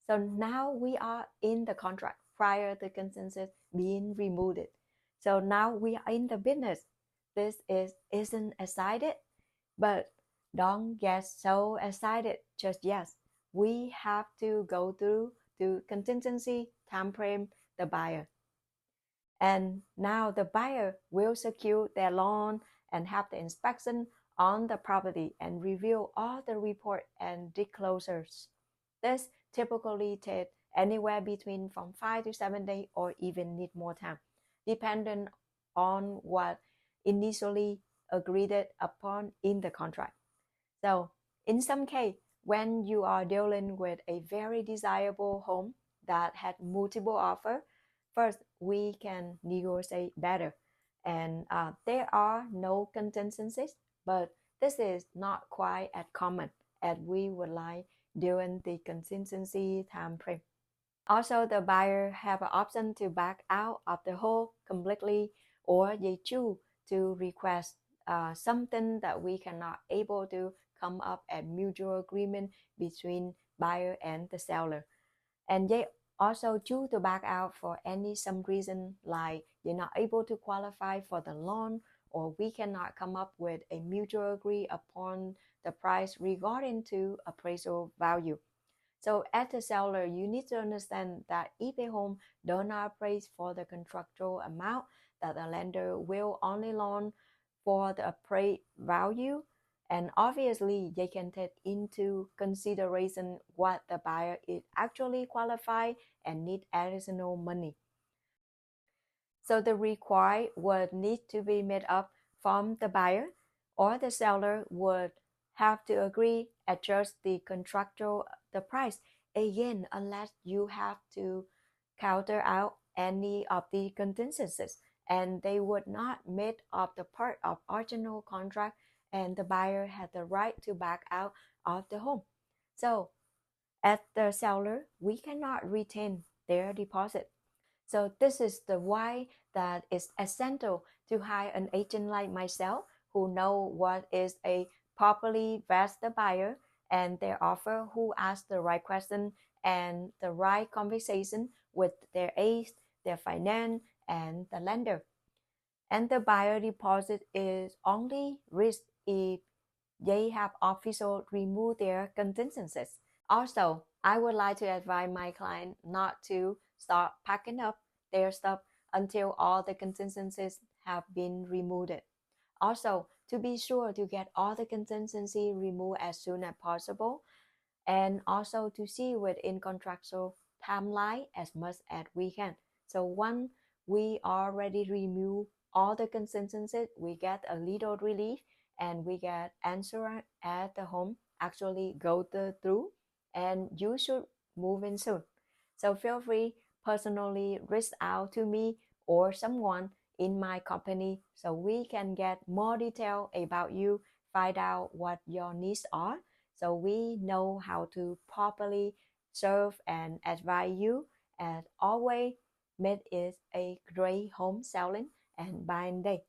So now we are in the contract prior to consensus being removed. So now we are in the business. This isn't excited, but don't get so excited just yet. We have to go through to contingency time frame the buyer. And now the buyer will secure their loan and have the inspection on the property and review all the report and disclosures. This typically takes anywhere between from 5 to 7 days or even need more time, depending on what initially agreed upon in the contract. So in some case, when you are dealing with a very desirable home that had multiple offers, first, we can negotiate better. And there are no contingencies, but this is not quite as common as we would like during the contingency time frame. Also, the buyer have an option to back out of the home completely, or they choose to request something that we cannot able to come up at mutual agreement between buyer and the seller. And they also choose to back out for some reason, like they're not able to qualify for the loan, or we cannot come up with a mutual agree upon the price regarding to appraisal value. So as a seller, you need to understand that if a home does not appraise for the contractual amount, that the lender will only loan for the appraised value. And obviously, they can take into consideration what the buyer is actually qualified and need additional money. So the required would need to be made up from the buyer, or the seller would have to agree adjust the contractual the price again, unless you have to counter out any of the contingencies, and they would not make up the part of original contract, and the buyer had the right to back out of the home. So as the seller, we cannot retain their deposit. So this is the why that it's essential to hire an agent like myself who know what is a properly vet the buyer and their offer, who ask the right question and the right conversation with their age, their finance, and the lender. And the buyer deposit is only risk if they have official remove their contingencies. Also, I would like to advise my client not to start packing up their stuff until all the contingencies have been removed. Also, to be sure to get all the contingency removed as soon as possible, and also to see within contractual timeline as much as we can. So once we already remove all the contingencies, we get a little relief and we get answer at the home actually go through, and you should move in soon. So feel free personally reach out to me or someone in my company so we can get more detail about you, find out what your needs are, so we know how to properly serve and advise you. As always, make it a great home selling and buying day.